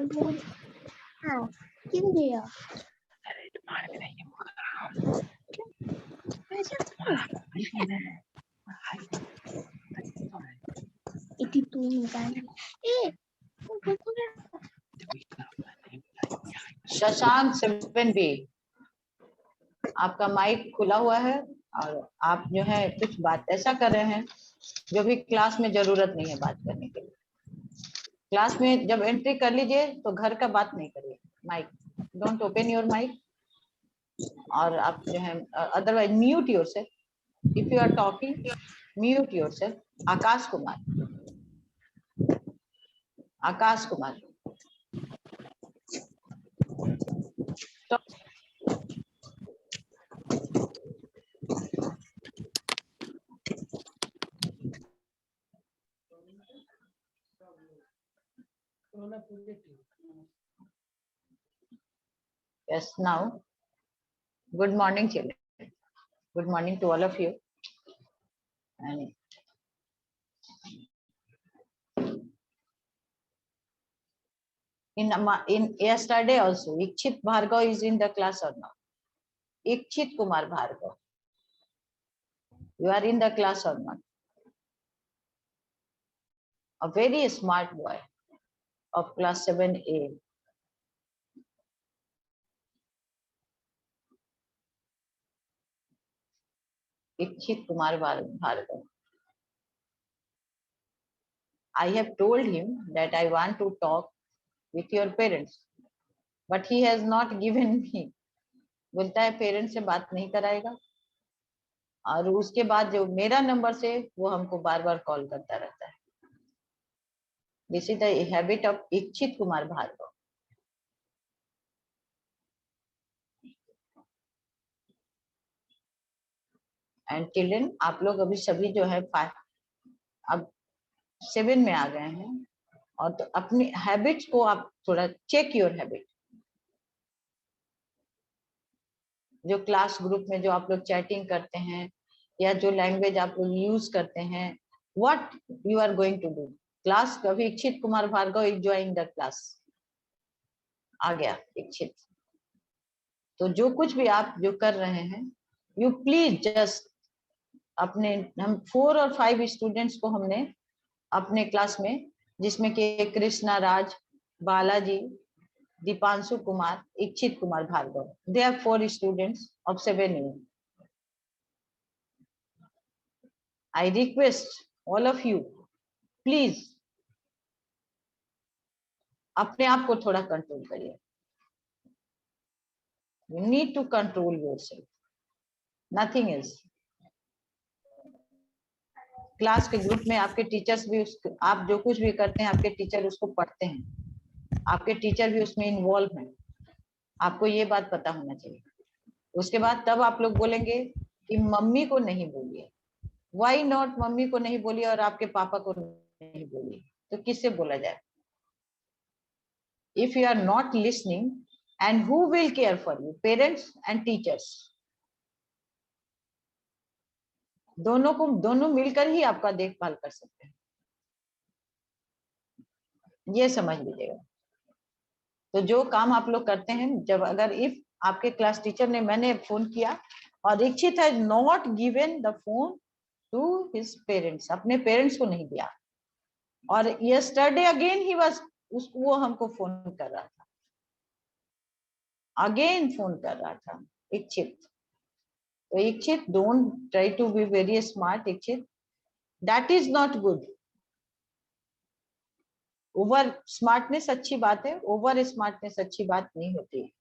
हाँ क्यों दिया इतनी तू निकाल ए शशांक 7B, आपका माइक खुला हुआ है और आप जो है कुछ बात ऐसा कर रहे हैं जो भी क्लास में जरूरत नहीं है बात करने के लिए। क्लास में जब एंट्री कर लीजिए तो घर का बात नहीं करिए। Mic, don't open your mic. और आप जो है otherwise mute yourself. If you are talking, mute yourself. Akash Kumar, Akash Kumar, yes, now good morning children, good morning to all of you. And in yesterday also Ikshit Bhargav is in the class or not? Ikshit Kumar Bhargav, you are in the class or not? A very smart boy of class 7A. Ikshit Kumar Bhargav. I have told him that I want to talk with your parents, but he has not given me. बोलता है parents से बात नहीं कराएगा, और उसके बाद जो मेरा नंबर से वो हमको बार बार कॉल करता रहता है। This is the habit of इच्छित कुमार भार्गव। एंड चिल्ड्रन, आप लोग अभी सभी जो है अब 7 में आ गए हैं, और तो अपनी हैबिट्स को आप थोड़ा चेक योर हैबिट। जो क्लास ग्रुप में जो आप लोग चैटिंग करते हैं या जो लैंग्वेज आप लोग यूज करते हैं, what you are going to do. Class कभी Ichchhit Kumar Bhargava is join the class, आ गया इच्छित। तो जो कुछ भी आप जो कर रहे हैं, यू प्लीज जस्ट अपने, हम 4 और 5 स्टूडेंट्स को हमने अपने क्लास में, जिसमें कि Krishna Raj, Balaji, Deepanshu Kumar, Ichchhit Kumar Bhargav, they are 4 students of 7A. I request all of you, please अपने आप को थोड़ा कंट्रोल करिए। You need to control yourself, nothing else. Class के ग्रुप में आपके टीचर्स भी आप जो कुछ भी करते हैं, आपके टीचर उसको पढ़ते हैं, आपके टीचर भी उसमें इन्वॉल्व हैं, आपको ये बात पता होना चाहिए। उसके बाद तब आप लोग बोलेंगे कि मम्मी को नहीं बोलिए। वाई नॉट मम्मी को नहीं बोलिए और आपके पापा को नहीं बोलिए, तो किससे बोला जाए? If you are not listening, and who will care for you? Parents and teachers. दोनों मिलकर ही आपका देखभाल कर सकते हैं, ये समझ लीजिएगा। तो जो काम आप लोग करते हैं, जब अगर इफ आपके क्लास टीचर ने, मैंने फोन किया और इच्छित है not given the phone to his parents, अपने पेरेंट्स को नहीं दिया, और यस्टरडे अगेन ही वाज, वो हमको फोन कर रहा था, अगेन फोन कर रहा था इच्छित। तो Ichchhit, don't try to be very smart Ichchhit, that is not good. Over smartness अच्छी बात है, ओवर स्मार्टनेस अच्छी बात नहीं होती।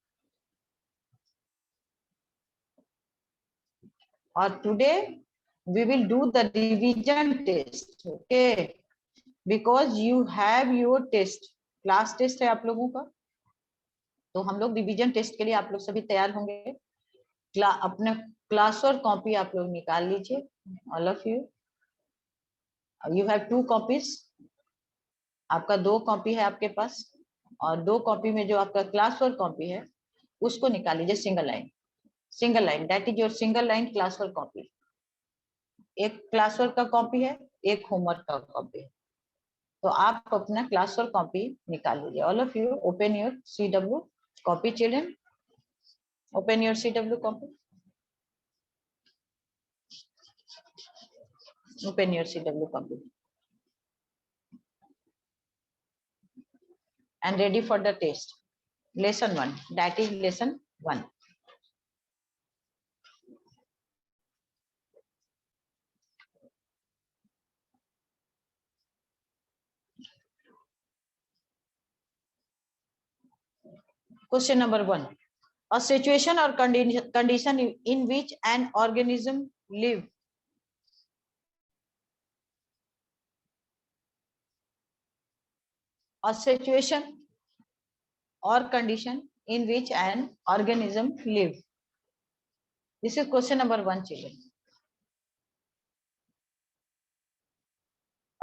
और today we will do the revision test, okay, because you have your test, class test है आप लोगों का, तो हम लोग रिवीजन टेस्ट के लिए आप लोग सभी तैयार होंगे। अपने क्लास और कॉपी आप लोग निकाल लीजिए, all of you. You have 2 copies, आपका 2 कॉपी है आपके पास, और 2 कॉपी में जो आपका क्लास वर्क कॉपी है उसको निकाल लीजिए, single line, that is your single line class work copy. एक क्लास वर्क का कॉपी है, एक होमवर्क का कॉपी है, तो आप अपना क्लास और कॉपी निकाल लीजिए. All of you open your CW copy children. Open your CW copy. Open your CW copy and ready for the test. Lesson 1, that is lesson 1. Question number 1. A situation or condition in which an organism live. A situation or condition in which an organism live. This is question number 1, children.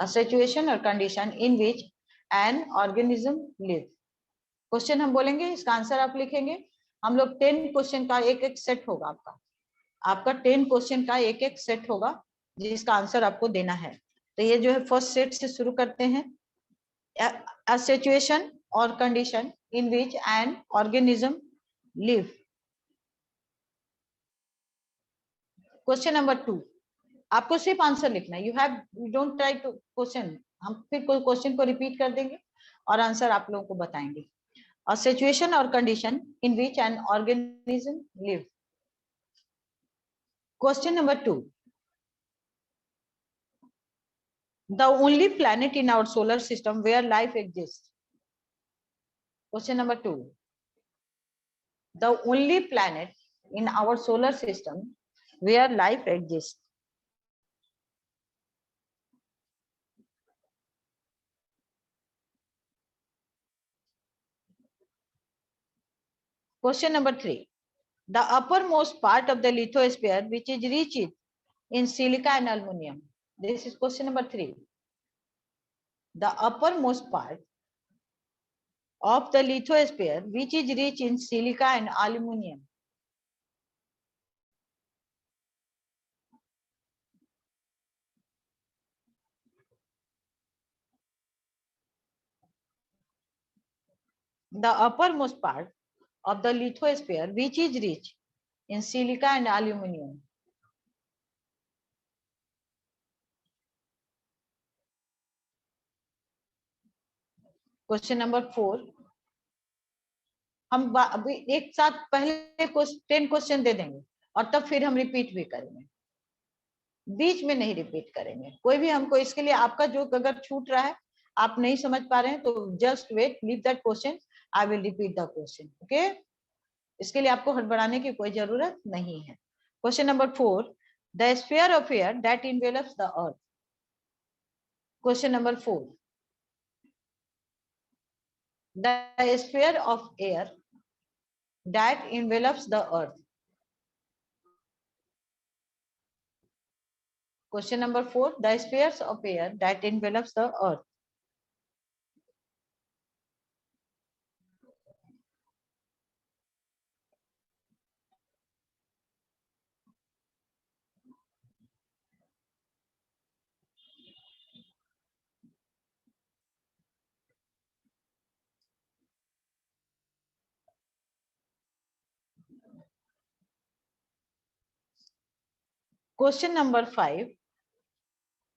A situation or condition in which an organism live. Question हम बोलेंगे, इसका answer आप लिखेंगे. हम लोग 10 question का एक एक सेट होगा. आपका 10 क्वेश्चन का एक एक सेट होगा जिसका आंसर आपको देना है. तो ये जो है फर्स्ट सेट से शुरू करते हैं. A situation or condition in which an organism live. Question number 2. आपको सिर्फ आंसर लिखना है. you don't try to question. हम फिर कोई क्वेश्चन को रिपीट कर देंगे और आंसर आप लोगों को बताएंगे. A situation or condition in which an organism live. Question number 2. The only planet in our solar system where life exists. Question number 2. The only planet in our solar system where life exists. Question number 3. The uppermost part of the lithosphere which is rich in silica and aluminum. This is question number 3. The uppermost part of the lithosphere which is rich in silica and aluminum. The uppermost part of the lithosphere which is rich in silica and aluminum. Question number 4. हम अभी एक साथ पहले 10 question दे देंगे और तब फिर हम रिपीट भी करेंगे. बीच में नहीं रिपीट करेंगे कोई भी. हमको इसके लिए आपका जो अगर छूट रहा है, आप नहीं समझ पा रहे हैं, तो just wait, leave that question, I will repeat the question. Okay, इसके लिए आपको हड़बड़ाने की कोई जरूरत नहीं है. Question number 4. The sphere of air that envelops the earth. Question number 4. The sphere of air that envelops the earth. Question number 4. The spheres of air that envelops the earth. Question number 5.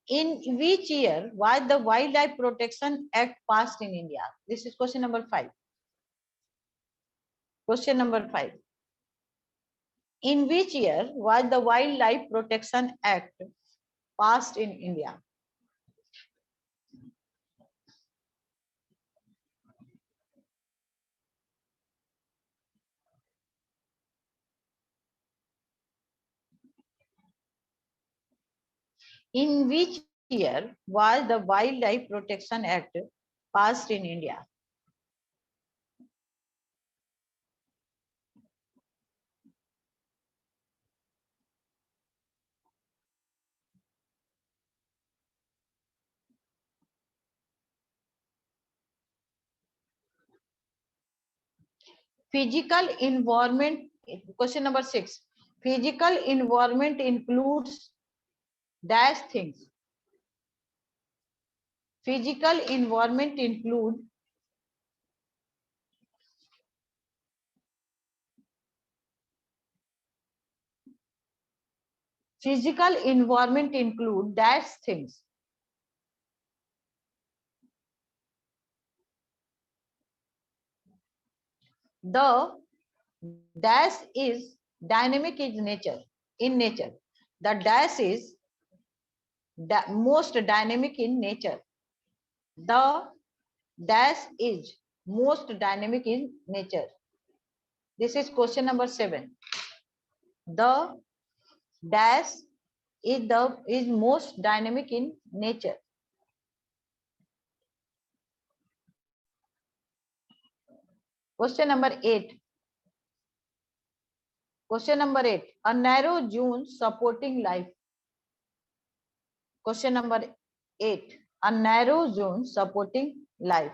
In which year was the Wildlife Protection Act passed in India? This is question number 5. Question number 5. In which year was the Wildlife Protection Act passed in India? In which year was the Wildlife Protection Act passed in India? Physical environment. Question number 6. Physical environment includes dash things. Physical environment include dash things. The dash is dynamic in nature. The dash is most dynamic in nature. The dash is most dynamic in nature. This is question number 7. The dash is most dynamic in nature. Question number 8. Question number 8. A narrow zone supporting life. Question number 8. A narrow zone supporting life.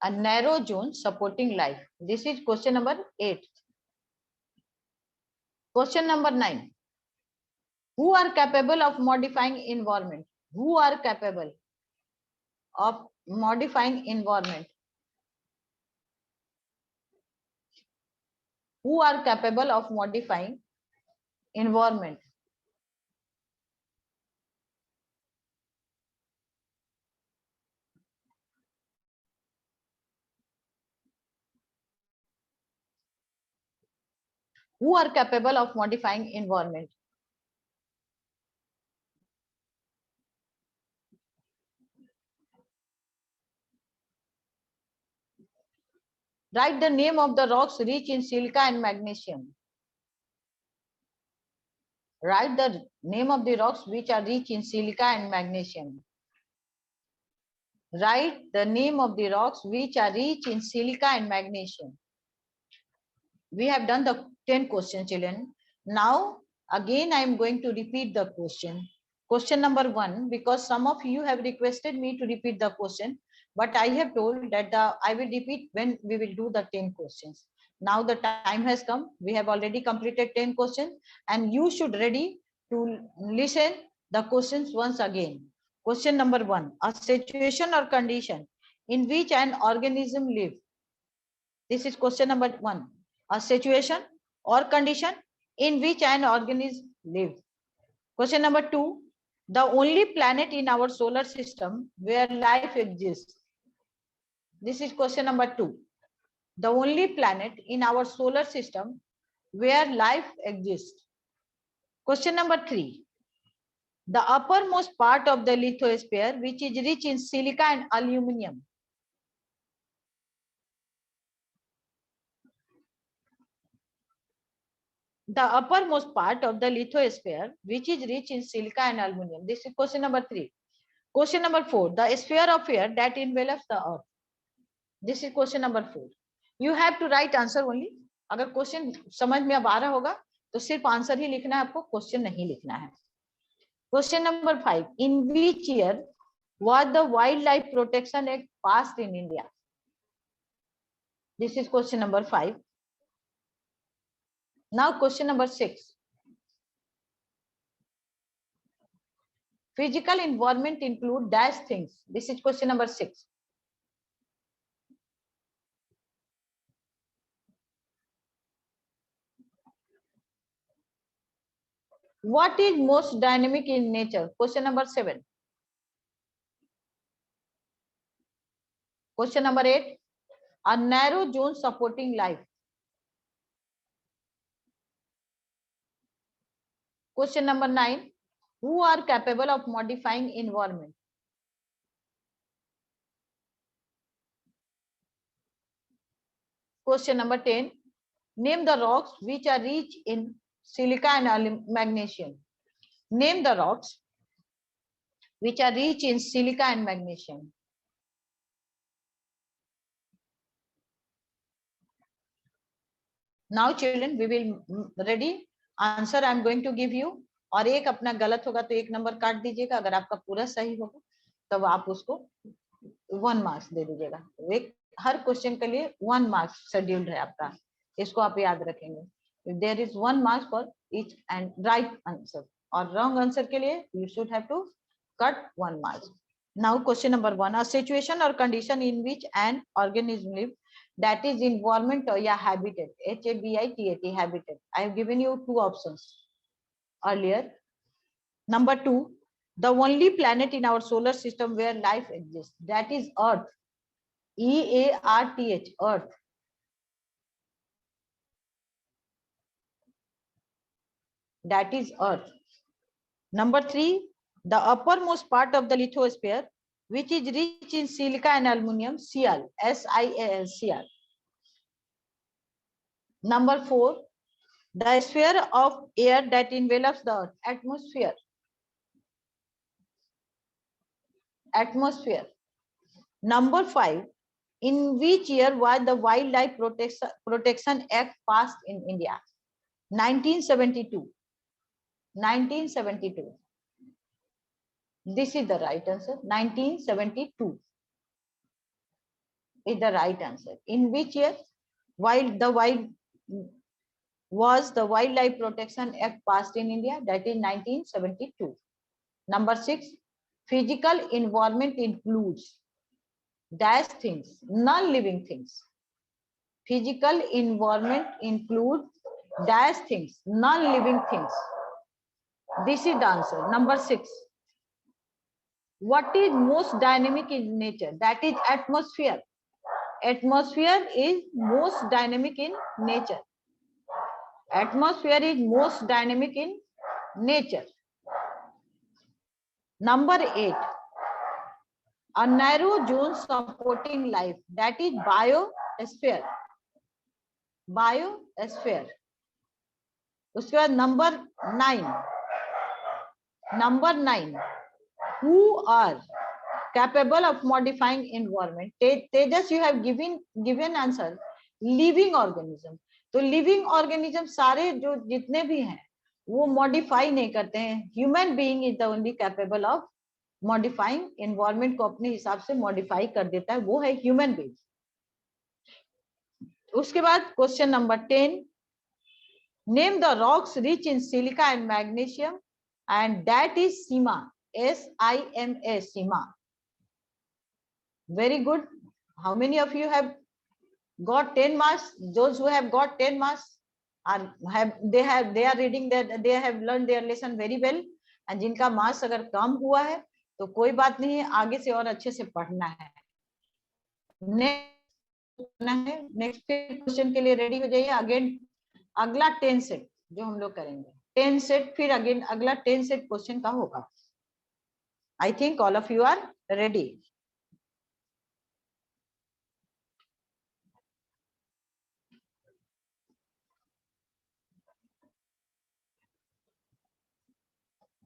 A narrow zone supporting life. This is question number 8. Question number 9. Who are capable of modifying environment? Who are capable of modifying environment? Who are capable of modifying environment? Who are capable of modifying environment? Write the name of the rocks rich in silica and magnesium. Write the name of the rocks which are rich in silica and magnesium. Write the name of the rocks which are rich in silica and magnesium. We have done the 10 questions, children. Now, again, I am going to repeat the question. Question number 1, because some of you have requested me to repeat the question, but I have told that I will repeat when we will do the 10 questions. Now the time has come. We have already completed 10 questions and you should ready to listen the questions once again. Question number 1, a situation or condition in which an organism lives. This is question number 1. A situation or condition in which an organism lives. Question number 2, the only planet in our solar system where life exists. This is question number 2. The only planet in our solar system where life exists. Question number 3, the uppermost part of the lithosphere which is rich in silica and aluminum. The uppermost part of the lithosphere which is rich in silica and aluminum. This is question number 3. Question number 4, the sphere of air that envelops the earth. This is question number 4. You have to write answer only. अगर question समझ में अब आ रहा होगा तो सिर्फ answer ही लिखना है, आपको क्वेश्चन नहीं लिखना है. Question number 5, in which year was the Wildlife Protection Act passed in India? This is question number 5. Now question number 6. Physical environment include dash things. This is question number 6. What is most dynamic in nature? Question number 7. Question number 8. A narrow zone supporting life. Question number 9. Who are capable of modifying environment? Question number 10. Name the rocks which are rich in silica and magnesium. Name the rocks which are rich in silica and magnesium. Now children, we will ready answer I am going to give you. और एक अपना गलत होगा तो 1 number काट दीजिएगा, अगर आपका पूरा सही होगा तब आप उसको 1 मार्क्स दे दीजिएगा। एक हर क्वेश्चन के लिए 1 मार्क्स शेड्यूल्ड है आपका, इसको आप याद रखेंगे। There is 1 marks for each and right answer, और रॉन्ग आंसर के लिए you should have to cut 1 marks. Now question number 1, a situation or condition in which an organism live, that is environment or yeah habitat, habitat, habitat. I have given you 2 options earlier. Number 2, the only planet in our solar system where life exists, that is Earth, EARTH, Earth. That is Earth. Number 3, the uppermost part of the lithosphere, which is rich in silica and aluminum, Sial, SIAL, Sial. Number 4, the sphere of air that envelops the Earth, atmosphere. Atmosphere. Number 5, in which year was the Wildlife Protection Act passed in India? 1972. 1972. This is the right answer. 1972 is the right answer. In which year was the Wildlife Protection Act passed in India? That is 1972. Number 6, physical environment includes dash things, non-living things. Physical environment includes dash things, non-living things. This is the answer. Number 6. What is most dynamic in nature? That is atmosphere. Atmosphere is most dynamic in nature. Atmosphere is most dynamic in nature. Number 8. A narrow zone supporting life, that is biosphere. Biosphere. उसके बाद number 9. Number 9. Who are capable of modifying environment? Tejas, you have given answer living organism. तो living organism सारे जो जितने भी हैं वो modify नहीं करते हैं. Human being is the only capable of modifying environment को, अपने हिसाब से मॉडिफाई कर देता है, वो है ह्यूमन बीइंग. उसके बाद question number 10, name the rocks rich in silica and magnesium, and that is Seema, SIMA, Seema. Very good. How many of you have got 10 marks? Those who have got 10 marks they are reading that they have learned their lesson very well. And जिनका marks अगर कम हुआ है तो कोई बात नहीं है, आगे से और अच्छे से पढ़ना है. नेक्स्ट क्वेश्चन के लिए रेडी हो जाइए. अगेन अगला 10 सेट जो हम लोग करेंगे, 10 सेट, फिर अगेन अगला 10 सेट क्वेश्चन का होगा. I think all of you are ready.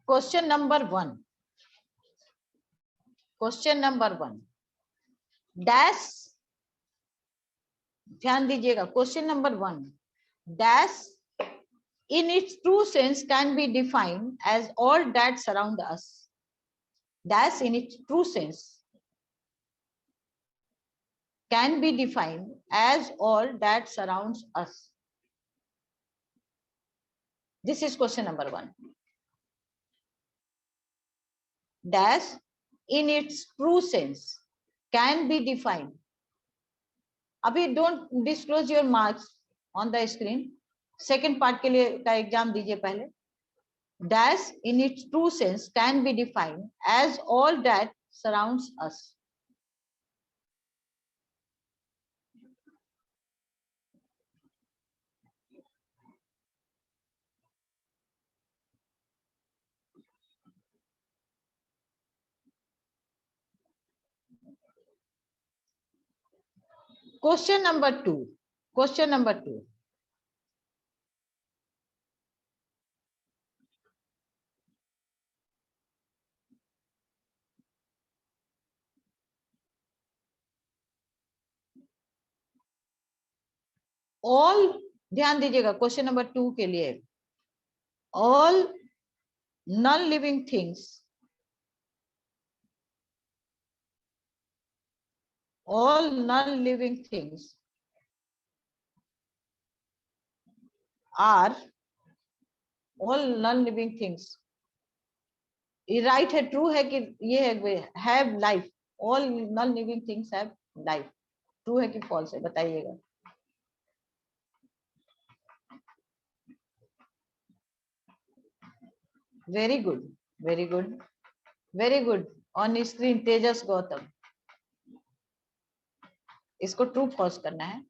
Question number 1. Question number 1, dash, ध्यान दीजिएगा. Question number 1, dash in its true sense can be defined as all that surround us. Dash in its true sense can be defined as all that surrounds us. This is question number 1. Dash in its true sense can be defined. अभी don't disclose your marks on the screen. Second part के लिए का exam दीजिए पहले. Dash in its true sense can be defined as all that surrounds us. Question number 2. Question number 2. All, ध्यान दीजिएगा question number 2 के लिए. All non-living things, all non-living things are, all non-living things, ये right है, true है कि ये है, have life, all non living things have life, true है कि फॉल्स है, बताइएगा। Very good, very good, very good. On screen Tejas Gautam, इसको ट्रू फॉल्स करना है।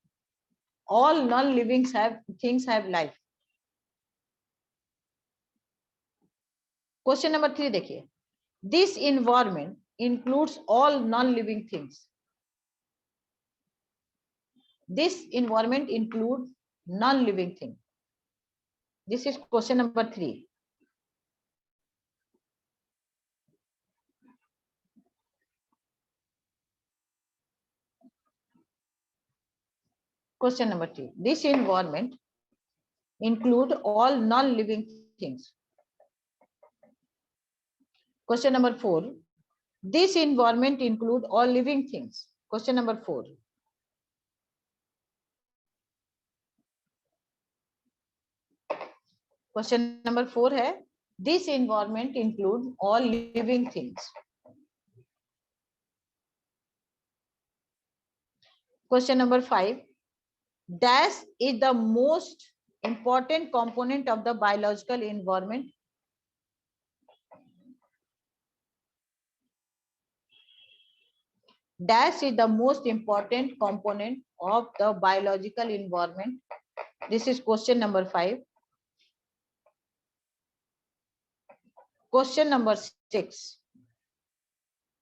All non living things have life. Question number 3 देखिए, this environment includes all non living things, this environment include non living thing, this is question number 3। Question number 3. This environment include all non-living things. Question number 4. This environment include all living things. Question number 4. Question number 4 है, this environment include all living things. Question number 5. Dash is the most important component of the biological environment. Dash is the most important component of the biological environment. This is question number 5. Question number 6.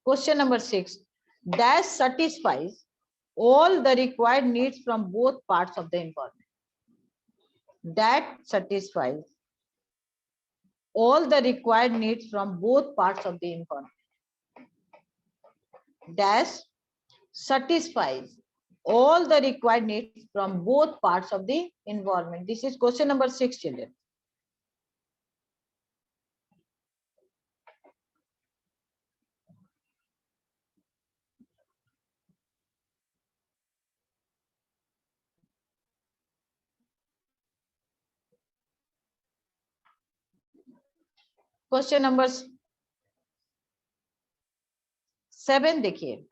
Question number 6. Dash satisfies all the required needs from both parts of the environment. That satisfies all the required needs from both parts of the environment. Dash satisfies all the required needs from both parts of the environment. This is question number 6, children. Question number 7 देखिए,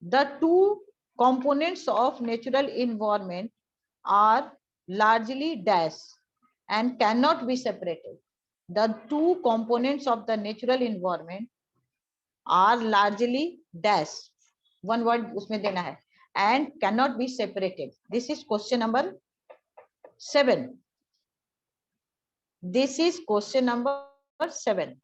the two components of natural environment are largely dash and cannot be separated. The two components of the natural environment are largely dash, one word उसमें देना है, and cannot be separated. This is question number 7. This is question number 7.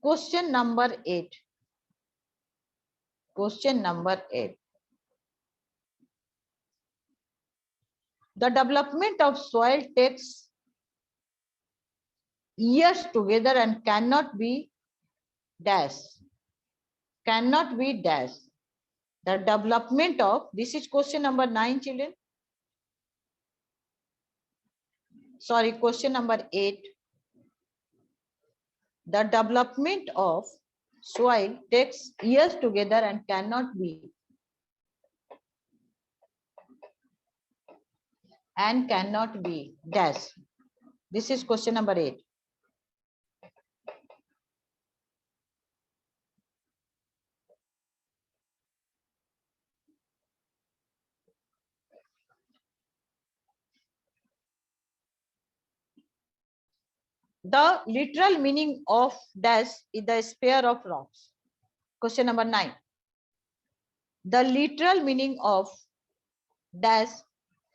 Question number 8. Question number 8. The development of soil takes years together and cannot be dash. Cannot be dash. The development of, this is question number 9, children. Sorry, question number 8. The development of soil takes years together and cannot be dash. This is question number 8. The literal meaning of dash is the sphere of rocks. Question number 9. The literal meaning of dash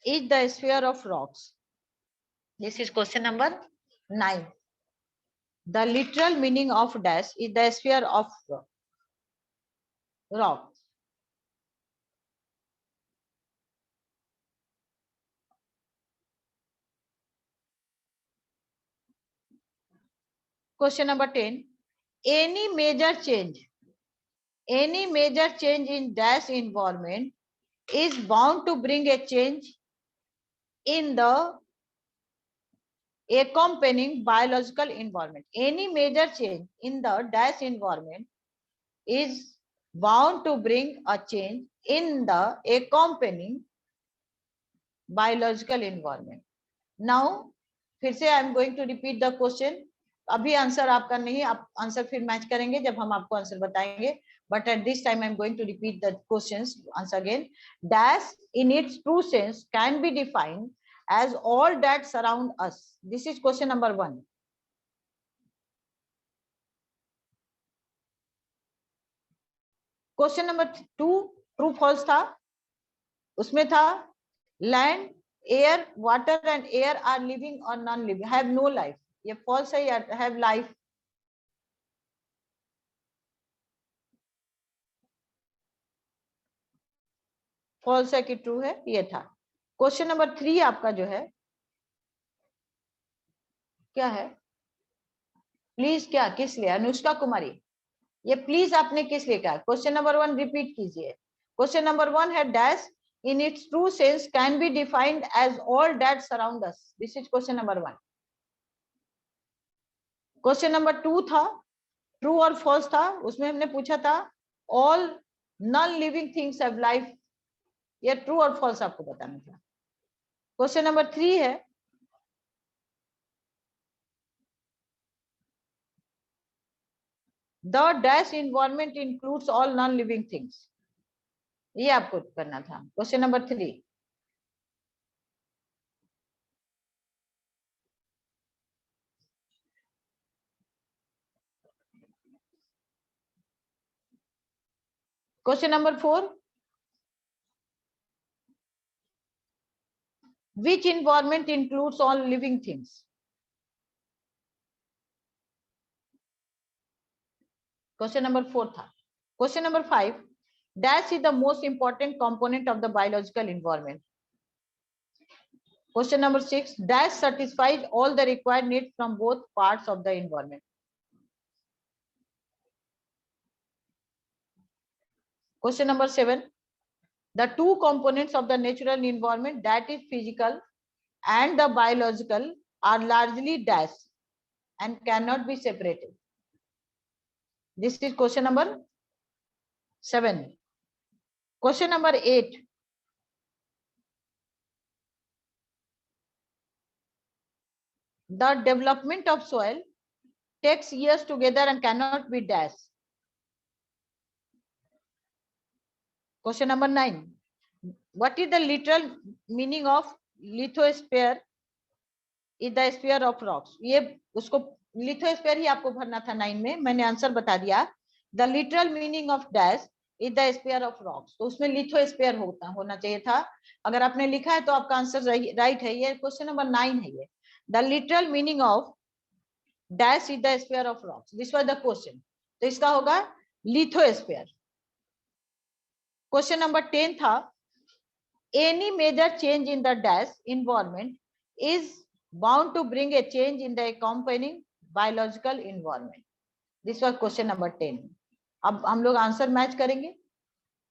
is the sphere of rocks. This is question number 9. The literal meaning of dash is the sphere of rock. Question number 10. Any major change in dash environment is bound to bring a change in the accompanying biological environment. Any major change in the dash environment is bound to bring a change in the accompanying biological environment. Now फिर से I am going to repeat the question. अभी answer आपका नहीं, आप answer फिर match करेंगे जब हम आपको आंसर बताएंगे, but at this time I am going to repeat the questions once again. Dash in its true sense can be defined as all that surround us. This is question number 1. Question number 2 true false था, उसमें था land, air, water and air are living और non living, have no life. ये false है या have life? False है कि true है? ये था. क्वेश्चन नंबर 3 आपका जो है क्या है? प्लीज क्या, किस लिए? अनुष्का कुमारी, ये प्लीज आपने किस लिए कहा? क्वेश्चन नंबर 1 रिपीट कीजिए. क्वेश्चन नंबर 1 है dash in its true sense can be defined as all that surround us. This is question number 1. Question number 2 था ट्रू और फॉल्स था, उसमें हमने पूछा था all non living things have life. ये ट्रू और फॉल्स आपको बताना था. क्वेश्चन नंबर 3 है the dash environment includes all non living things. ये आपको करना था. Question number 3. Question number 4, which environment includes all living things? Question number 4 था. Question number 5, dash is the most important component of the biological environment. Question number 6, dash satisfies all the required needs from both parts of the environment. Question number 7, the two components of the natural environment, that is physical and the biological, are largely dash and cannot be separated. This is question number 7. Question number 8, the development of soil takes years together and cannot be dash. Question number 9, what is the literal meaning of lithosphere? Is the sphere of rocks. ये उसको lithosphere ही आपको भरना था 9 में, मैंने answer बता दिया. The literal meaning of dash is the sphere of rocks. तो उसमें lithosphere होना चाहिए था. अगर आपने लिखा है तो आपका आंसर राइट है. ये क्वेश्चन नंबर 9 है. ये the literal meaning of dash is the sphere of rocks. This was the question. तो इसका होगा lithosphere. क्वेश्चन नंबर 10 था any major change in the dash environment is bound to bring a change in the accompanying biological environment. This was question number 10. अब हम लोग answer match करेंगे.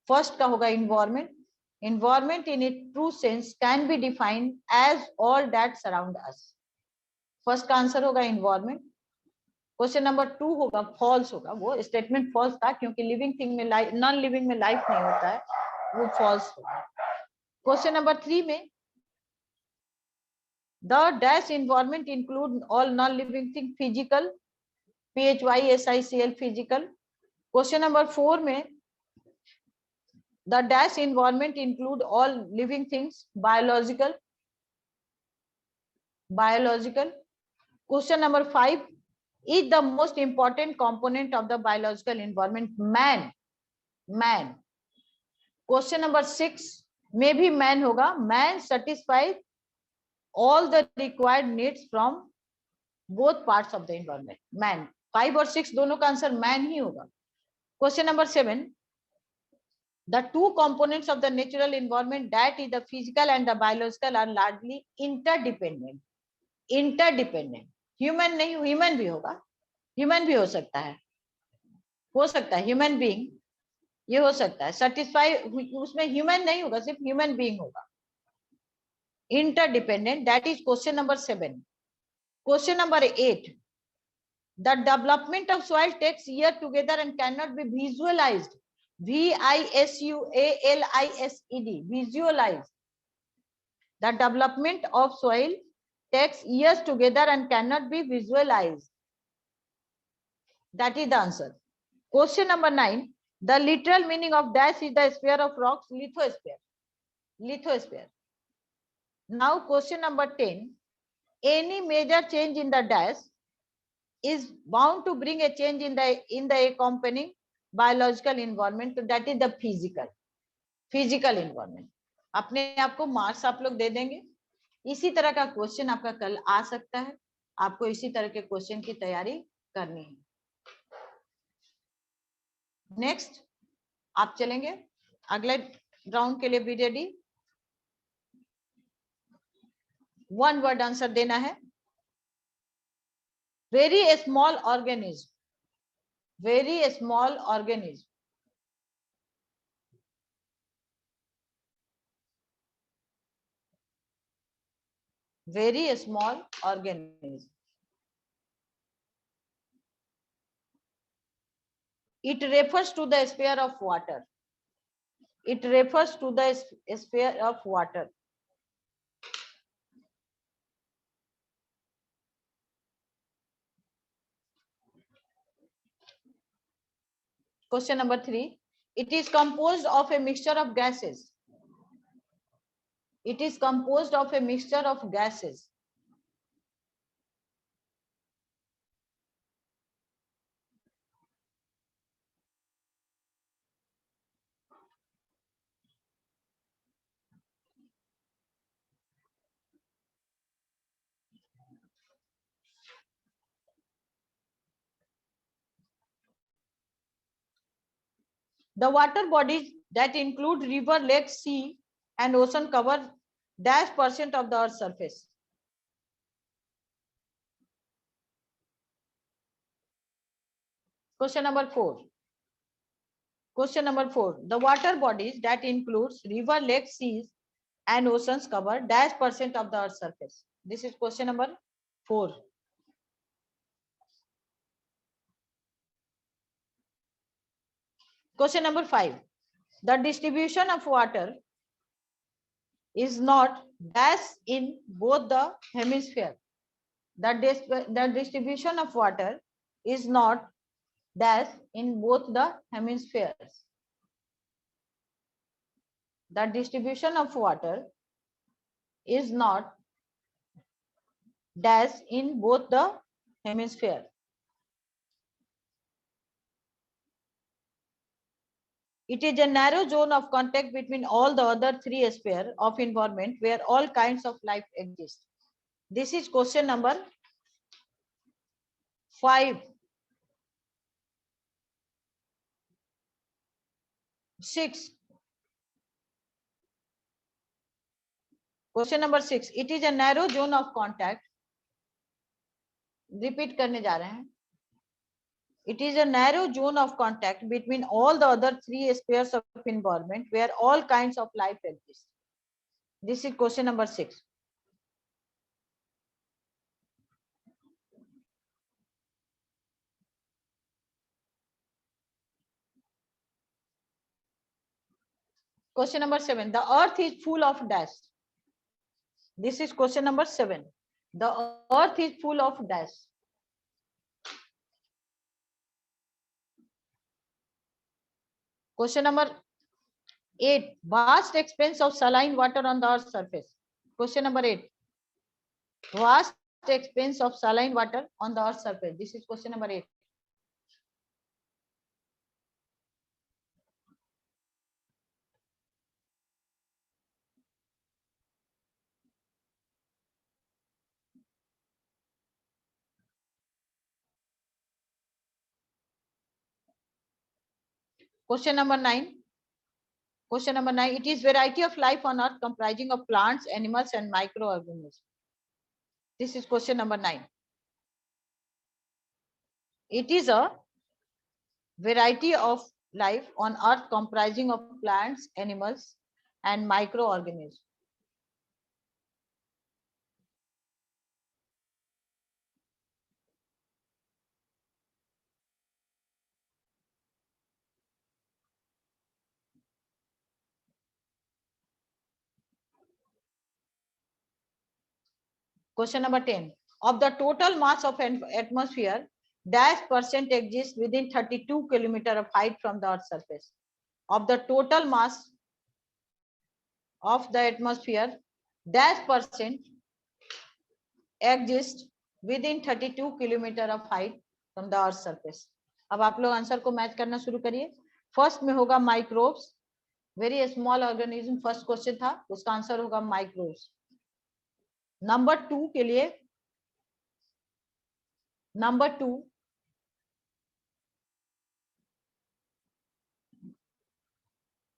First का होगा environment. Environment in its true sense can be defined as all that surround us. First का answer होगा environment. Question number 2 होगा false होगा. वो स्टेटमेंट फॉल्स था क्योंकि लिविंग थिंग में लाइफ, नॉन लिविंग में लाइफ नहीं होता है, वो फॉल्स होगा. क्वेश्चन नंबर 3 में the dash environment include all non-living thing physical, PHYSICL physical. Question number 4 में the dash environment include all living things biological. Question number 5 is the most important component of the biological environment man. Question number 6 में भी man होगा. Man satisfies all the required needs from both parts of the environment. Man. 5 और 6 दोनों का answer man ही होगा. Question number 7, the two components of the natural environment, that is the physical and the biological, are largely interdependent. Human नहीं, human भी होगा, human भी हो सकता है, human being. ये हो सकता है। सेटिस्फाई उसमें ह्यूमन नहीं होगा, सिर्फ ह्यूमन बीइंग होगा। Interdependent, that is question number 7। Question number 8, the development of soil takes year together and cannot be visualized. VISUALISED, visualized. The development of soil takes years together and cannot be visualized. That is the answer. Question number 9, the literal meaning of dash is the sphere of rocks, lithosphere. Lithosphere. Now question number 10, any major change in the dash is bound to bring a change in the accompanying biological environment. So that is the physical environment. अपने आप को marks आप लोग दे देंगे। इसी तरह का question आपका कल आ सकता है, आपको इसी तरह के क्वेश्चन की तैयारी करनी है। नेक्स्ट आप चलेंगे अगले राउंड के लिए, बी रेडी। 1 वर्ड आंसर देना है। Very small organism, very small organism. Very small organism. It refers to the sphere of water. It refers to the sphere of water. Question number 3. It is composed of a mixture of gases. It is composed of a mixture of gases. The water bodies that include river, lake, sea, and ocean cover -% of the Earth's surface. Question number 4. Question number 4. The water bodies that includes river, lake, seas, and oceans cover -% of the Earth's surface. This is question number 4. Question number 5. The distribution of water is not dash in both the hemisphere. The distribution of water is not dash in both the hemispheres. The distribution of water is not dash in both the hemispheres. It is a narrow zone of contact between all the other 3 spheres of environment where all kinds of life exist. This is question number 5. 6. Question number 6. It is a narrow zone of contact. Repeat करने जा रहे हैं. It is a narrow zone of contact between all the other 3 spheres of environment where all kinds of life exist. This is question number 6. Question number 7. The earth is full of dash. This is question number 7. The earth is full of dash. Question number 8. Vast expanse of saline water on the earth's surface. Question number 8. Vast expanse of saline water on the earth's surface. This is question number 8. Question number 9. Question number 9. It is variety of life on earth comprising of plants, animals, and microorganisms. This is question number 9. It is a variety of life on earth comprising of plants, animals and microorganisms. Question number 10. Of the total mass of an atmosphere, dash percent exists within 32 kilometers of height from the Earth's surface. Of the total mass of the atmosphere, dash percent exists within 32 kilometers of height from the Earth's surface. अब आप लोग answer को match करना शुरू करिए. First में होगा microbes, very small organism. First question था, उसका आंसर होगा माइक्रोब्स. नंबर 2 के लिए, number 2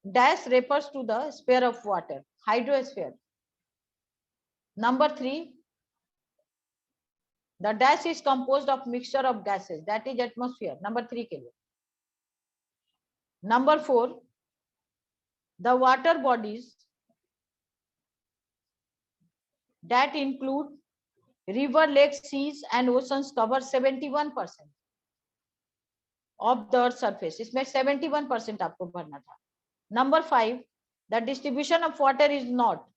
dash refers to the sphere of water, hydrosphere. Number 3, the dash is composed of mixture of gases, that is atmosphere. Number 3 के लिए. Number 4, the water bodies that include river, lakes, seas and oceans cover 71% of the Earth's surface. इसमें 71% आपको भरना था. Number 5, the distribution of water is not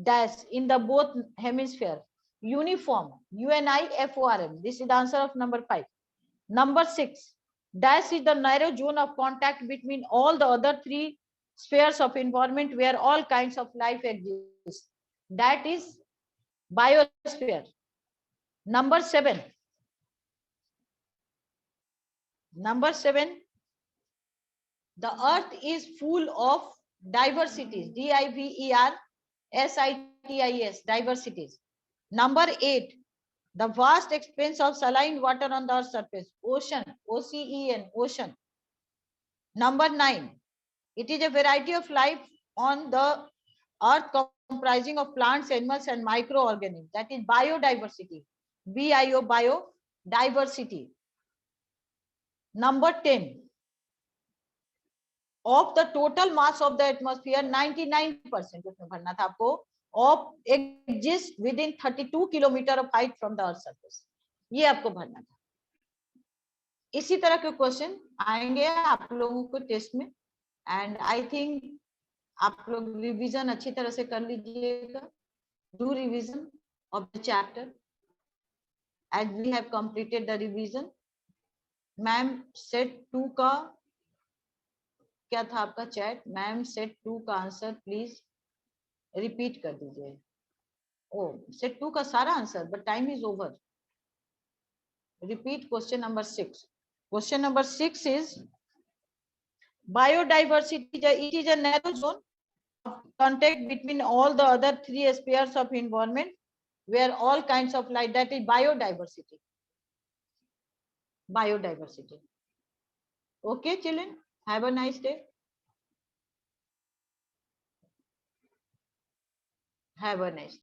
dash in the both hemisphere uniform, UNIFORM. This is the answer of number 5. Number 6, dash is the narrow zone of contact between all the other 3 spheres of environment where all kinds of life exist. That is biosphere. Number 7, the earth is full of diversities, DIVERSITIES, diversities. Number 8, the vast expanse of saline water on the earth's surface, ocean, OCEN, ocean. Number 9, it is a variety of life on the earth comprising of plants, animals and microorganisms, that is biodiversity, BIO, biodiversity. Number 10, of the total mass of the atmosphere 99% उसमें भरना था आपको, of exists within 32 kilometer of height from the earth's surface. ये आपको भरना था. इसी तरह के क्वेश्चन आएंगे आप लोगों को टेस्ट में, एंड आई थिंक आप लोग रिवीजन अच्छी तरह से कर लीजिएगा. Do revision of the chapter as we have completed the revision. Ma'am set 2 का क्या था आपका चैट? मैम सेट 2 का आंसर प्लीज रिपीट कर दीजिए. ओ सेट 2 का सारा answer, but time is over. Repeat question number 6. Question number 6 is biodiversity. It is a narrow zone of contact between all the other 3 spheres of environment where all kinds of life, that is biodiversity. Biodiversity. Okay, children. Have a nice day. Have a nice day.